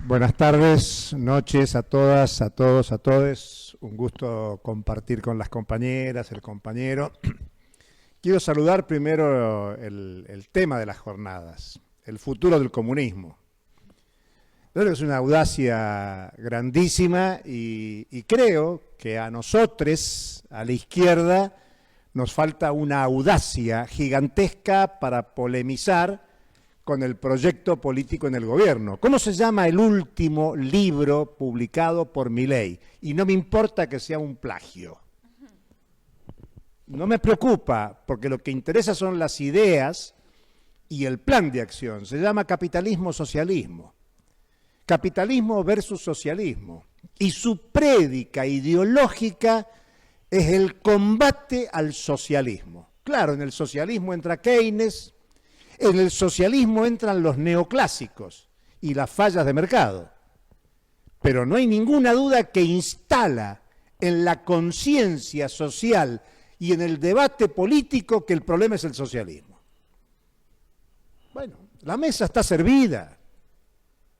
Buenas tardes, noches a todas, a todos, a todes. Un gusto compartir con las compañeras, el compañero. Quiero saludar primero el tema de las jornadas, el futuro del comunismo. Creo que es una audacia grandísima y creo que a nosotros, a la izquierda, nos falta una audacia gigantesca para polemizar con el proyecto político en el gobierno. ¿Cómo se llama el último libro publicado por Milei? Y no me importa que sea un plagio. No me preocupa, porque lo que interesa son las ideas y el plan de acción. Se llama capitalismo-socialismo. Capitalismo versus socialismo. Y su prédica ideológica es el combate al socialismo. Claro, en el socialismo entra Keynes. En el socialismo entran los neoclásicos y las fallas de mercado. Pero no hay ninguna duda que instala en la conciencia social y en el debate político que el problema es el socialismo. Bueno, la mesa está servida.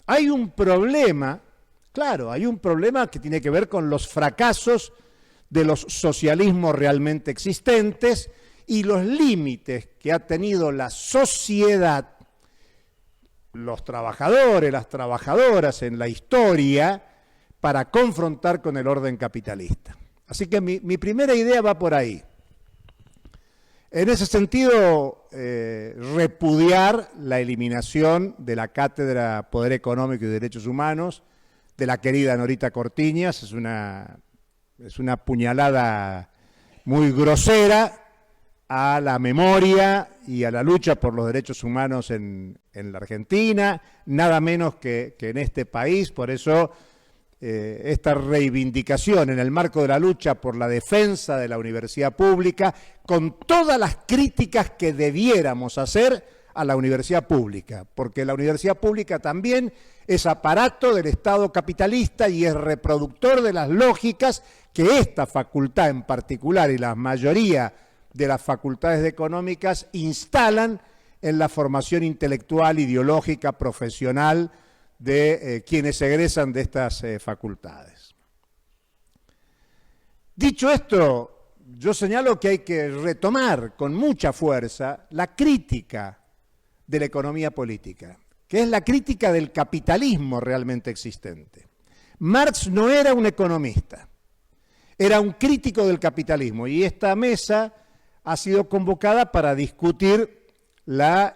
Hay un problema, claro, hay un problema que tiene que ver con los fracasos de los socialismos realmente existentes y los límites que ha tenido la sociedad, los trabajadores, las trabajadoras en la historia, para confrontar con el orden capitalista. Así que mi primera idea va por ahí. En ese sentido, repudiar la eliminación de la Cátedra Poder Económico y Derechos Humanos de la querida Norita Cortiñas. Es una puñalada muy grosera a la memoria y a la lucha por los derechos humanos en la Argentina, nada menos que en este país. Por eso esta reivindicación en el marco de la lucha por la defensa de la universidad pública, con todas las críticas que debiéramos hacer a la universidad pública, porque la universidad pública también es aparato del Estado capitalista y es reproductor de las lógicas que esta facultad en particular y la mayoría de las facultades económicas instalan en la formación intelectual, ideológica, profesional de quienes egresan de estas facultades. Dicho esto, yo señalo que hay que retomar con mucha fuerza la crítica de la economía política, que es la crítica del capitalismo realmente existente. Marx no era un economista, era un crítico del capitalismo, y esta mesa ha sido convocada para discutir la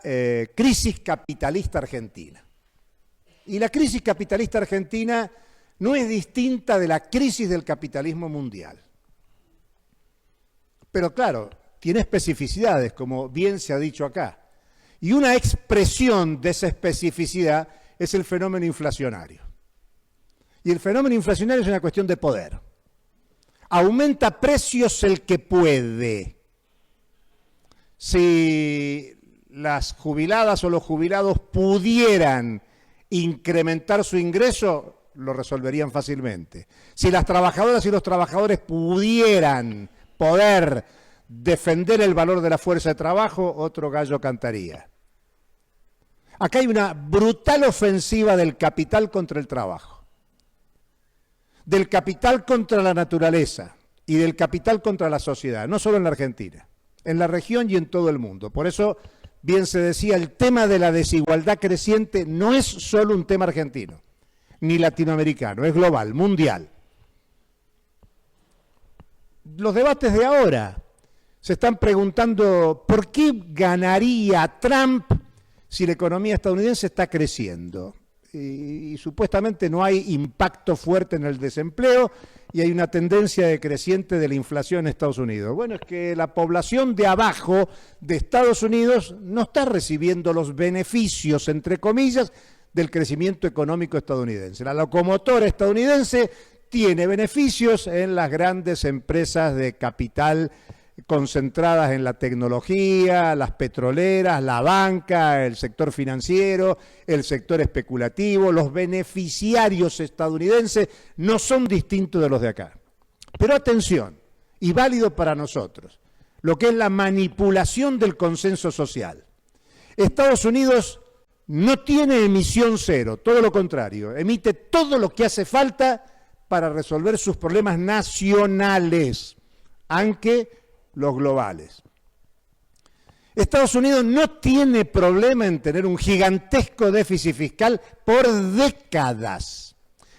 crisis capitalista argentina. Y la crisis capitalista argentina no es distinta de la crisis del capitalismo mundial. Pero claro, tiene especificidades, como bien se ha dicho acá. Y una expresión de esa especificidad es el fenómeno inflacionario. Y el fenómeno inflacionario es una cuestión de poder. Aumenta precios el que puede. Si las jubiladas o los jubilados pudieran incrementar su ingreso, lo resolverían fácilmente. Si las trabajadoras y los trabajadores pudieran defender el valor de la fuerza de trabajo, otro gallo cantaría. Acá hay una brutal ofensiva del capital contra el trabajo, del capital contra la naturaleza y del capital contra la sociedad, no solo en la Argentina, en la región y en todo el mundo. Por eso, bien se decía, el tema de la desigualdad creciente no es solo un tema argentino, ni latinoamericano, es global, mundial. Los debates de ahora se están preguntando ¿por qué ganaría Trump si la economía estadounidense está creciendo? Y supuestamente no hay impacto fuerte en el desempleo y hay una tendencia decreciente de la inflación en Estados Unidos. Bueno, es que la población de abajo de Estados Unidos no está recibiendo los beneficios, entre comillas, del crecimiento económico estadounidense. La locomotora estadounidense tiene beneficios en las grandes empresas de capital concentradas en la tecnología, las petroleras, la banca, el sector financiero, el sector especulativo. Los beneficiarios estadounidenses no son distintos de los de acá. Pero atención, y válido para nosotros, lo que es la manipulación del consenso social. Estados Unidos no tiene emisión cero, todo lo contrario, emite todo lo que hace falta para resolver sus problemas nacionales, aunque los globales. Estados Unidos no tiene problema en tener un gigantesco déficit fiscal por décadas.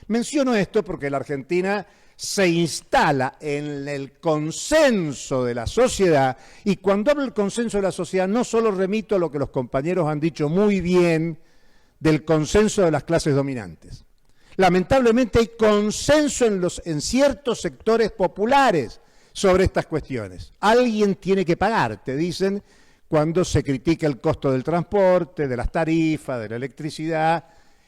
Menciono esto porque la Argentina se instala en el consenso de la sociedad, y cuando hablo del consenso de la sociedad no solo remito a lo que los compañeros han dicho muy bien del consenso de las clases dominantes. Lamentablemente hay consenso en ciertos sectores populares sobre estas cuestiones. Alguien tiene que pagar, te dicen, cuando se critica el costo del transporte, de las tarifas, de la electricidad,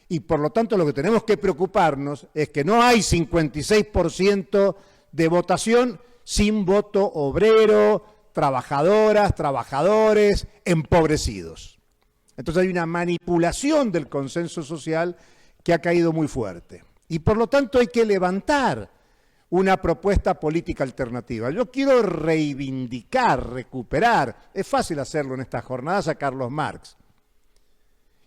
y por lo tanto lo que tenemos que preocuparnos es que no hay 56% de votación sin voto obrero, trabajadoras, trabajadores, empobrecidos. Entonces hay una manipulación del consenso social que ha caído muy fuerte. Y por lo tanto hay que levantar una propuesta política alternativa. Yo quiero reivindicar, recuperar, es fácil hacerlo en estas jornadas, a Carlos Marx.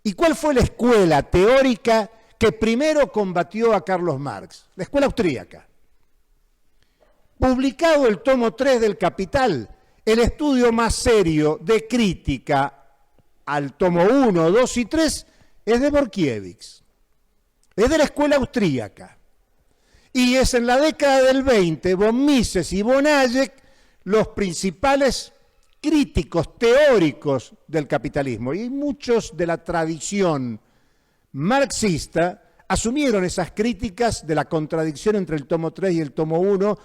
¿Y cuál fue la escuela teórica que primero combatió a Carlos Marx? La escuela austríaca. Publicado el tomo 3 del Capital, el estudio más serio de crítica al tomo 1, 2 y 3 es de Borkiewicz. Es de la escuela austríaca. Y es en la década del 20, von Mises y von Hayek los principales críticos teóricos del capitalismo. Y muchos de la tradición marxista asumieron esas críticas de la contradicción entre el tomo 3 y el tomo 1,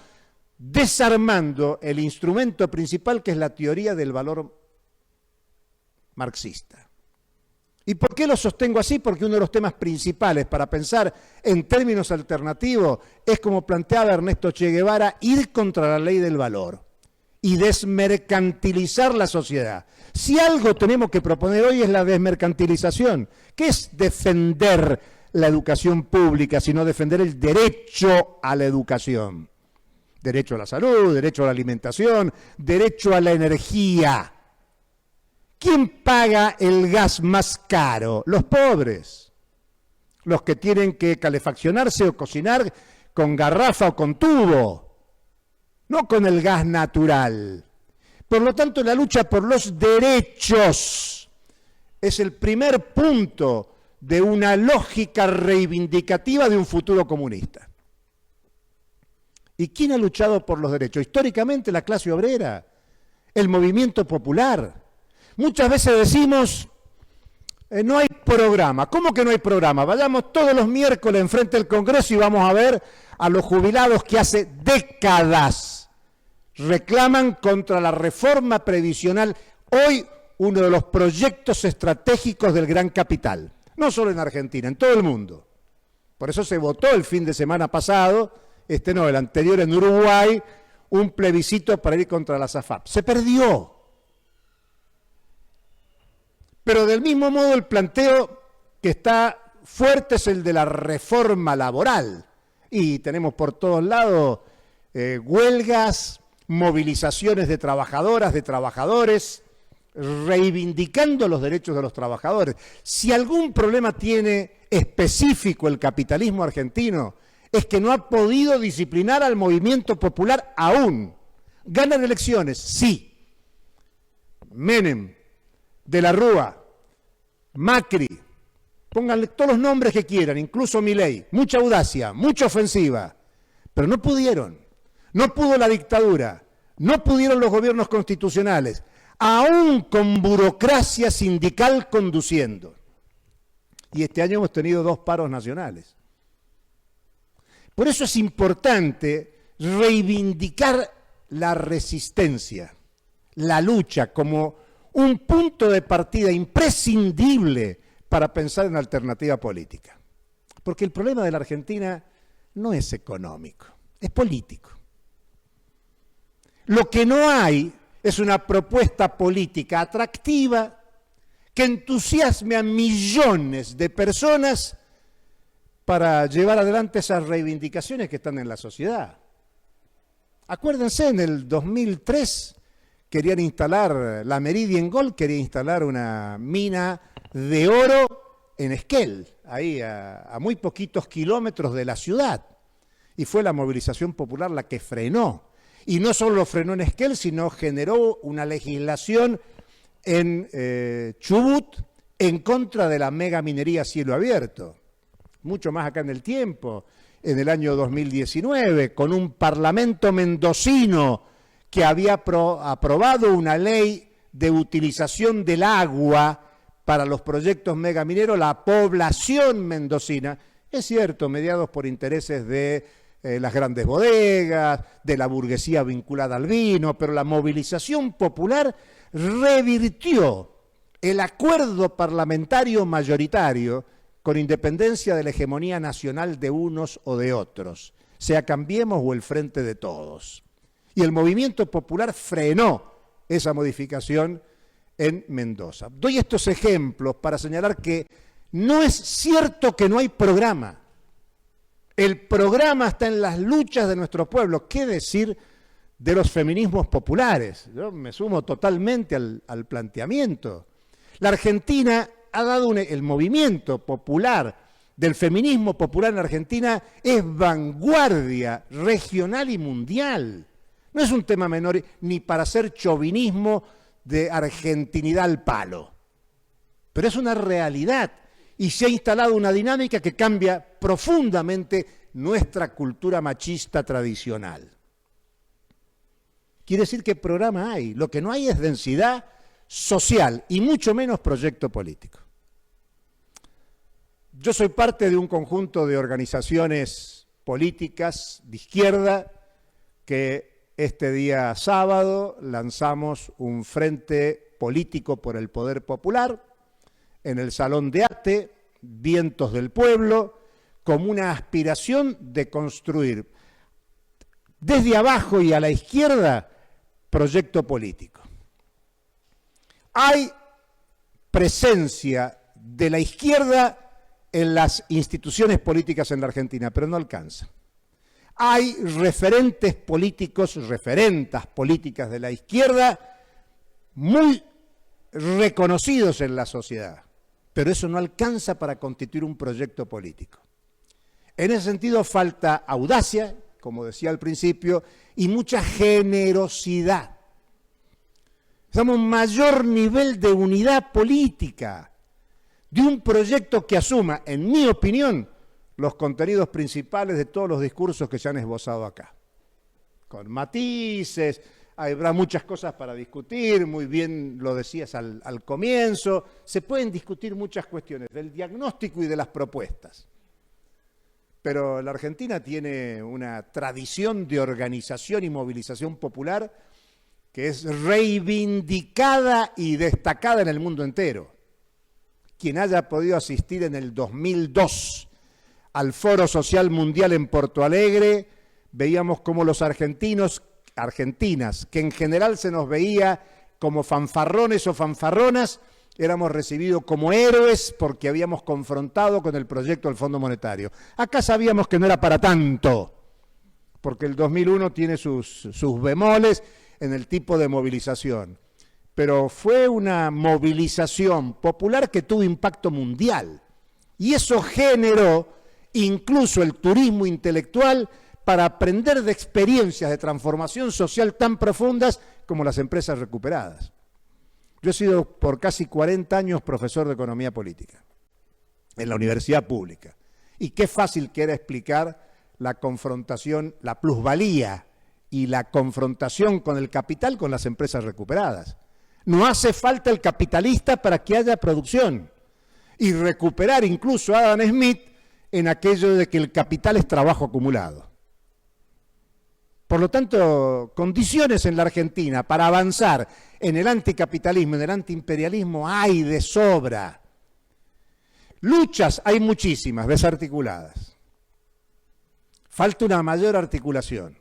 desarmando el instrumento principal que es la teoría del valor marxista. ¿Y por qué lo sostengo así? Porque uno de los temas principales para pensar en términos alternativos es, como planteaba Ernesto Che Guevara, ir contra la ley del valor y desmercantilizar la sociedad. Si algo tenemos que proponer hoy es la desmercantilización. ¿Qué es defender la educación pública, sino defender el derecho a la educación? Derecho a la salud, derecho a la alimentación, derecho a la energía. ¿Quién paga el gas más caro? Los pobres, los que tienen que calefaccionarse o cocinar con garrafa o con tubo, no con el gas natural. Por lo tanto, la lucha por los derechos es el primer punto de una lógica reivindicativa de un futuro comunista. ¿Y quién ha luchado por los derechos? Históricamente la clase obrera, el movimiento popular. Muchas veces decimos, no hay programa. ¿Cómo que no hay programa? Vayamos todos los miércoles enfrente del Congreso y vamos a ver a los jubilados que hace décadas reclaman contra la reforma previsional, hoy uno de los proyectos estratégicos del gran capital. No solo en Argentina, en todo el mundo. Por eso se votó el fin de semana pasado, el anterior en Uruguay, un plebiscito para ir contra las AFAP. Se perdió. Pero del mismo modo el planteo que está fuerte es el de la reforma laboral. Y tenemos por todos lados huelgas, movilizaciones de trabajadoras, de trabajadores, reivindicando los derechos de los trabajadores. Si algún problema tiene específico el capitalismo argentino, es que no ha podido disciplinar al movimiento popular aún. ¿Ganan elecciones? Sí. Menem, de la Rúa, Macri, pónganle todos los nombres que quieran, incluso Milei, mucha audacia, mucha ofensiva, pero no pudieron, no pudo la dictadura, no pudieron los gobiernos constitucionales, aún con burocracia sindical conduciendo. Y este año hemos tenido 2 paros nacionales. Por eso es importante reivindicar la resistencia, la lucha como un punto de partida imprescindible para pensar en alternativa política. Porque el problema de la Argentina no es económico, es político. Lo que no hay es una propuesta política atractiva que entusiasme a millones de personas para llevar adelante esas reivindicaciones que están en la sociedad. Acuérdense, en el 2003, querían instalar, la Meridian Gold quería instalar una mina de oro en Esquel, ahí a muy poquitos kilómetros de la ciudad. Y fue la movilización popular la que frenó. Y no solo lo frenó en Esquel, sino generó una legislación en Chubut en contra de la megaminería a cielo abierto. Mucho más acá en el tiempo, en el año 2019, con un parlamento mendocino que había aprobado una ley de utilización del agua para los proyectos megamineros, la población mendocina, es cierto, mediados por intereses de las grandes bodegas, de la burguesía vinculada al vino, pero la movilización popular revirtió el acuerdo parlamentario mayoritario con independencia de la hegemonía nacional de unos o de otros, sea Cambiemos o el Frente de Todos. Y el movimiento popular frenó esa modificación en Mendoza. Doy estos ejemplos para señalar que no es cierto que no hay programa. El programa está en las luchas de nuestro pueblo. ¿Qué decir de los feminismos populares? Yo me sumo totalmente al planteamiento. La Argentina ha dado el movimiento popular del feminismo popular en Argentina es vanguardia regional y mundial. No es un tema menor ni para hacer chauvinismo de argentinidad al palo, pero es una realidad y se ha instalado una dinámica que cambia profundamente nuestra cultura machista tradicional. Quiere decir que programa hay, lo que no hay es densidad social y mucho menos proyecto político. Yo soy parte de un conjunto de organizaciones políticas de izquierda que este día sábado lanzamos un frente político por el poder popular en el Salón de Arte, Vientos del Pueblo, como una aspiración de construir desde abajo y a la izquierda proyecto político. Hay presencia de la izquierda en las instituciones políticas en la Argentina, pero no alcanza. Hay referentes políticos, referentas políticas de la izquierda muy reconocidos en la sociedad, pero eso no alcanza para constituir un proyecto político. En ese sentido falta audacia, como decía al principio, y mucha generosidad. Necesitamos un mayor nivel de unidad política, de un proyecto que asuma, en mi opinión, los contenidos principales de todos los discursos que se han esbozado acá. Con matices, habrá muchas cosas para discutir, muy bien lo decías al comienzo, se pueden discutir muchas cuestiones del diagnóstico y de las propuestas. Pero la Argentina tiene una tradición de organización y movilización popular que es reivindicada y destacada en el mundo entero. Quien haya podido asistir en el 2002 al Foro Social Mundial en Porto Alegre, veíamos cómo los argentinas, que en general se nos veía como fanfarrones o fanfarronas, éramos recibidos como héroes porque habíamos confrontado con el proyecto del Fondo Monetario. Acá sabíamos que no era para tanto, porque el 2001 tiene sus bemoles en el tipo de movilización. Pero fue una movilización popular que tuvo impacto mundial. Y eso generó incluso el turismo intelectual para aprender de experiencias de transformación social tan profundas como las empresas recuperadas. Yo he sido por casi 40 años profesor de economía política en la universidad pública. Y qué fácil que era explicar la confrontación, la plusvalía y la confrontación con el capital con las empresas recuperadas. No hace falta el capitalista para que haya producción. Y recuperar incluso a Adam Smith en aquello de que el capital es trabajo acumulado. Por lo tanto, condiciones en la Argentina para avanzar en el anticapitalismo, en el antiimperialismo, hay de sobra. Luchas hay muchísimas, desarticuladas. Falta una mayor articulación.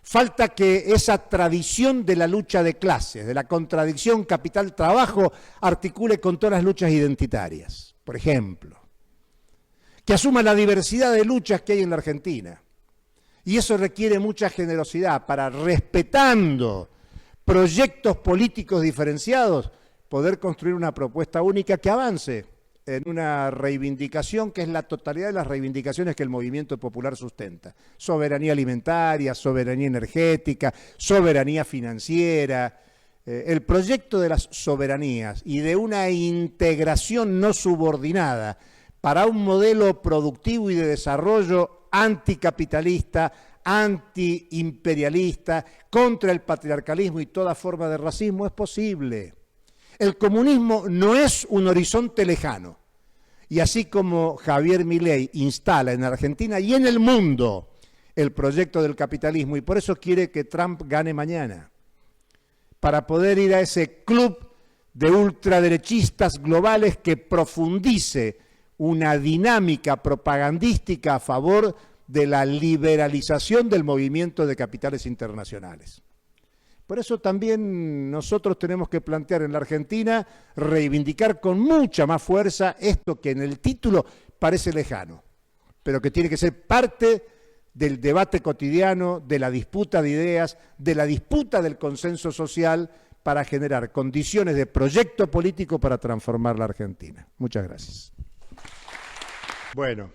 Falta que esa tradición de la lucha de clases, de la contradicción capital-trabajo, articule con todas las luchas identitarias, por ejemplo. Que asuma la diversidad de luchas que hay en la Argentina. Y eso requiere mucha generosidad para, respetando proyectos políticos diferenciados, poder construir una propuesta única que avance en una reivindicación que es la totalidad de las reivindicaciones que el movimiento popular sustenta. Soberanía alimentaria, soberanía energética, soberanía financiera, el proyecto de las soberanías y de una integración no subordinada para un modelo productivo y de desarrollo anticapitalista, antiimperialista, contra el patriarcalismo y toda forma de racismo es posible. El comunismo no es un horizonte lejano. Y así como Javier Milei instala en Argentina y en el mundo el proyecto del capitalismo, y por eso quiere que Trump gane mañana, para poder ir a ese club de ultraderechistas globales que profundice una dinámica propagandística a favor de la liberalización del movimiento de capitales internacionales. Por eso también nosotros tenemos que plantear en la Argentina, reivindicar con mucha más fuerza esto que en el título parece lejano, pero que tiene que ser parte del debate cotidiano, de la disputa de ideas, de la disputa del consenso social para generar condiciones de proyecto político para transformar la Argentina. Muchas gracias. Bueno,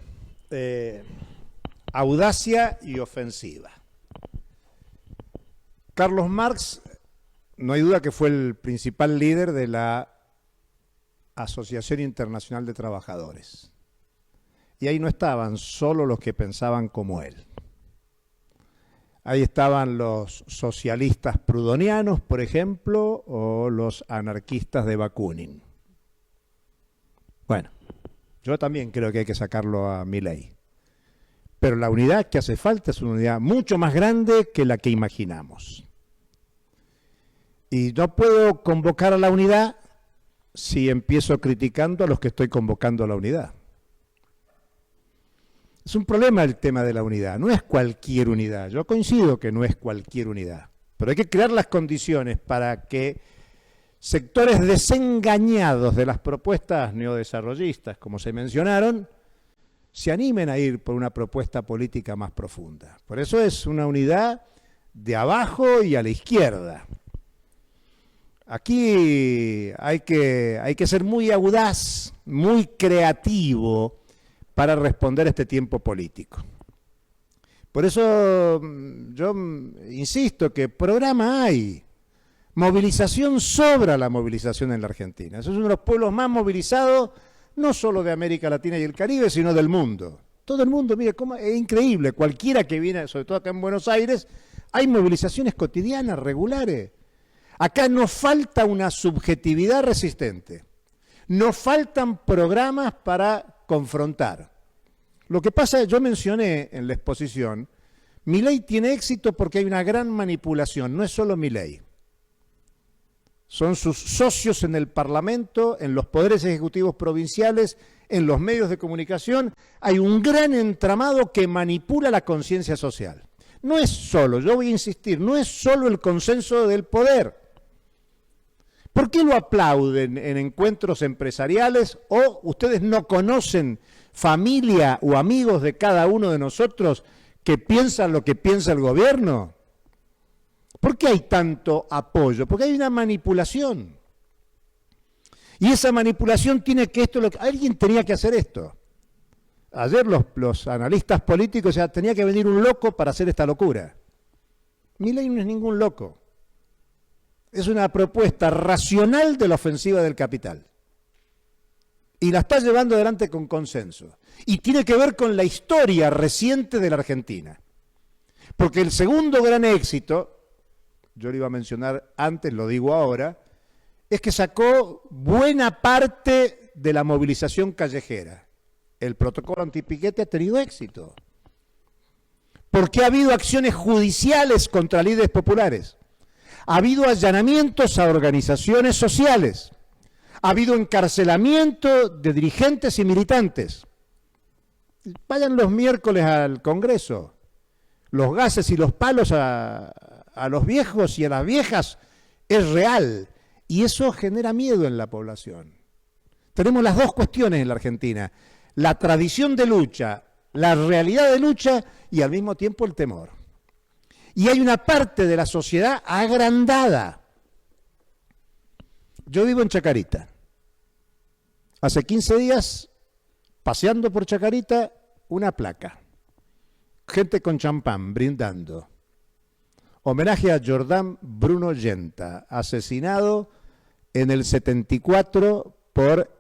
audacia y ofensiva. Carlos Marx, no hay duda que fue el principal líder de la Asociación Internacional de Trabajadores. Y ahí no estaban solo los que pensaban como él. Ahí estaban los socialistas prudonianos, por ejemplo, o los anarquistas de Bakunin. Bueno, yo también creo que hay que sacarlo a Milei. Pero la unidad que hace falta es una unidad mucho más grande que la que imaginamos. Y no puedo convocar a la unidad si empiezo criticando a los que estoy convocando a la unidad. Es un problema el tema de la unidad, no es cualquier unidad. Yo coincido que no es cualquier unidad, pero hay que crear las condiciones para que sectores desengañados de las propuestas neodesarrollistas, como se mencionaron, se animen a ir por una propuesta política más profunda. Por eso es una unidad de abajo y a la izquierda. Aquí hay que ser muy audaz, muy creativo para responder a este tiempo político. Por eso yo insisto que programa hay. Movilización sobra la movilización en la Argentina. Eso es uno de los pueblos más movilizados, no solo de América Latina y el Caribe, sino del mundo. Todo el mundo, mire, cómo, es increíble. Cualquiera que viene, sobre todo acá en Buenos Aires, hay movilizaciones cotidianas, regulares. Acá no falta una subjetividad resistente. No faltan programas para confrontar. Lo que pasa, yo mencioné en la exposición, Milei tiene éxito porque hay una gran manipulación, no es solo Milei. Son sus socios en el Parlamento, en los poderes ejecutivos provinciales, en los medios de comunicación. Hay un gran entramado que manipula la conciencia social. No es solo, yo voy a insistir, no es solo el consenso del poder. ¿Por qué lo aplauden en encuentros empresariales o ustedes no conocen familia o amigos de cada uno de nosotros que piensan lo que piensa el gobierno? ¿Por qué hay tanto apoyo? Porque hay una manipulación. Y esa manipulación tiene que alguien tenía que hacer esto. Ayer los analistas políticos ya tenía que venir un loco para hacer esta locura. Milei no es ningún loco. Es una propuesta racional de la ofensiva del capital. Y la está llevando adelante con consenso. Y tiene que ver con la historia reciente de la Argentina. Porque el segundo gran éxito, yo lo iba a mencionar antes, lo digo ahora, es que sacó buena parte de la movilización callejera. El protocolo antipiquete ha tenido éxito. Porque ha habido acciones judiciales contra líderes populares. Ha habido allanamientos a organizaciones sociales. Ha habido encarcelamiento de dirigentes y militantes. Vayan los miércoles al Congreso. Los gases y los palos a los viejos y a las viejas es real. Y eso genera miedo en la población. Tenemos las dos cuestiones en la Argentina. La tradición de lucha, la realidad de lucha y al mismo tiempo el temor. Y hay una parte de la sociedad agrandada. Yo vivo en Chacarita. Hace 15 días, paseando por Chacarita, una placa. Gente con champán, brindando. Homenaje a Jordán Bruno Yenta, asesinado en el 74 por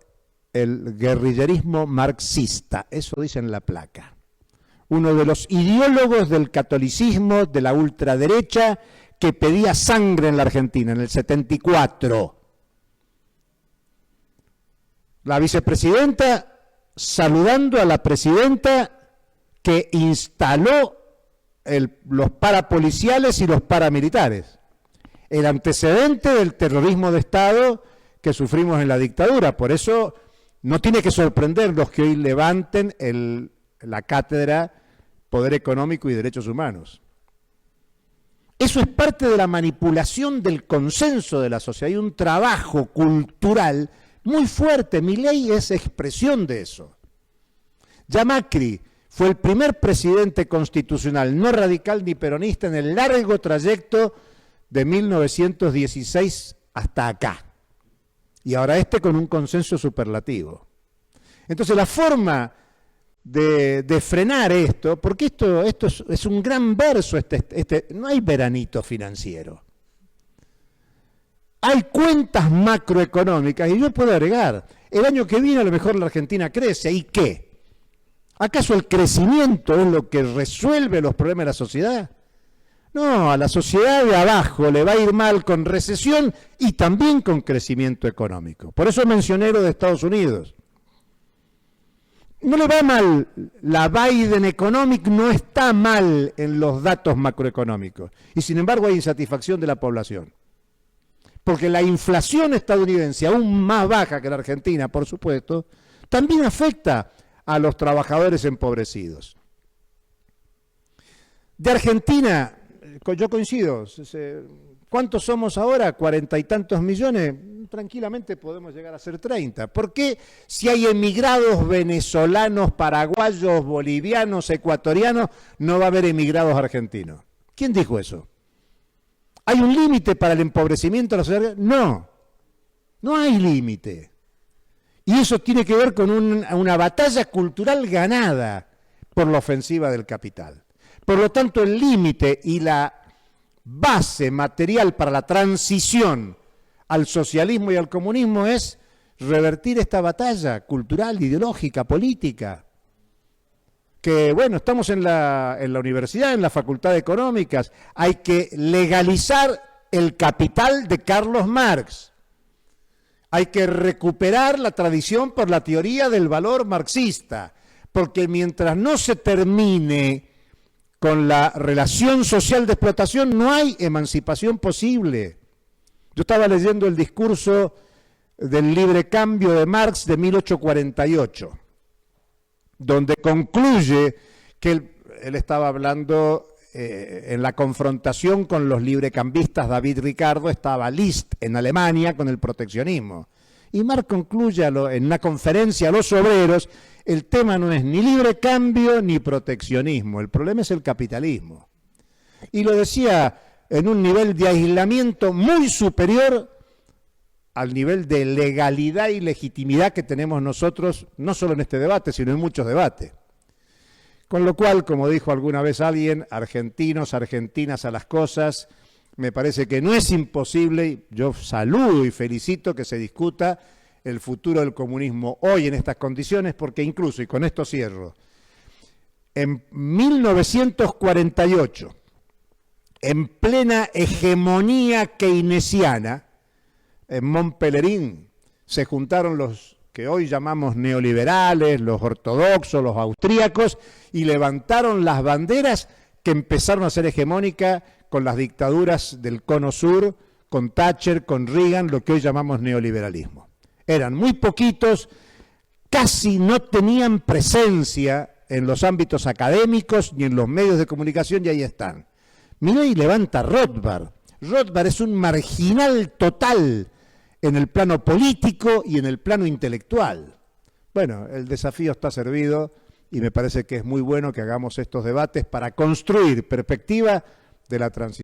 el guerrillerismo marxista. Eso dice en la placa. Uno de los ideólogos del catolicismo, de la ultraderecha, que pedía sangre en la Argentina, en el 74. La vicepresidenta saludando a la presidenta que instaló los parapoliciales y los paramilitares. El antecedente del terrorismo de Estado que sufrimos en la dictadura. Por eso no tiene que sorprendernos que hoy levanten la cátedra Poder Económico y Derechos Humanos. Eso es parte de la manipulación del consenso de la sociedad. Hay un trabajo cultural muy fuerte. Milei es expresión de eso. Ya Macri fue el primer presidente constitucional, no radical ni peronista, en el largo trayecto de 1916 hasta acá. Y ahora con un consenso superlativo. Entonces la forma de frenar esto, porque esto es un gran verso, no hay veranito financiero. Hay cuentas macroeconómicas, y yo puedo agregar, el año que viene a lo mejor la Argentina crece, ¿y qué? ¿Acaso el crecimiento es lo que resuelve los problemas de la sociedad? No, a la sociedad de abajo le va a ir mal con recesión y también con crecimiento económico. Por eso mencioné lo de Estados Unidos. No le va mal, la Biden Economic no está mal en los datos macroeconómicos. Y sin embargo hay insatisfacción de la población. Porque la inflación estadounidense, aún más baja que la Argentina, por supuesto, también afecta a los trabajadores empobrecidos. De Argentina, yo coincido, ¿cuántos somos ahora? 40 y tantos millones, tranquilamente podemos llegar a ser 30. ¿Por qué si hay emigrados venezolanos, paraguayos, bolivianos, ecuatorianos, no va a haber emigrados argentinos? ¿Quién dijo eso? ¿Hay un límite para el empobrecimiento de la sociedad? No, no hay límite. Y eso tiene que ver con una batalla cultural ganada por la ofensiva del capital. Por lo tanto, el límite y la base material para la transición al socialismo y al comunismo es revertir esta batalla cultural, ideológica, política. Que, bueno, estamos en la universidad, en la Facultad de Económicas, hay que legalizar el capital de Carlos Marx. Hay que recuperar la tradición por la teoría del valor marxista, porque mientras no se termine con la relación social de explotación, no hay emancipación posible. Yo estaba leyendo el discurso del libre cambio de Marx de 1848, donde concluye que él estaba hablando en la confrontación con los librecambistas. David Ricardo, estaba List en Alemania con el proteccionismo. Y Marx concluye en una conferencia a los obreros, el tema no es ni libre cambio ni proteccionismo, el problema es el capitalismo. Y lo decía en un nivel de aislamiento muy superior al nivel de legalidad y legitimidad que tenemos nosotros, no solo en este debate, sino en muchos debates. Con lo cual, como dijo alguna vez alguien, argentinos, argentinas a las cosas, me parece que no es imposible, y yo saludo y felicito que se discuta el futuro del comunismo hoy en estas condiciones, porque incluso, y con esto cierro, en 1948, en plena hegemonía keynesiana, en Montpellerín se juntaron los que hoy llamamos neoliberales, los ortodoxos, los austríacos, y levantaron las banderas que empezaron a ser hegemónicas con las dictaduras del Cono Sur, con Thatcher, con Reagan, lo que hoy llamamos neoliberalismo. Eran muy poquitos, casi no tenían presencia en los ámbitos académicos ni en los medios de comunicación, y ahí están. Milei levanta Rothbard. Rothbard es un marginal total en el plano político y en el plano intelectual. Bueno, el desafío está servido y me parece que es muy bueno que hagamos estos debates para construir perspectiva de la transición.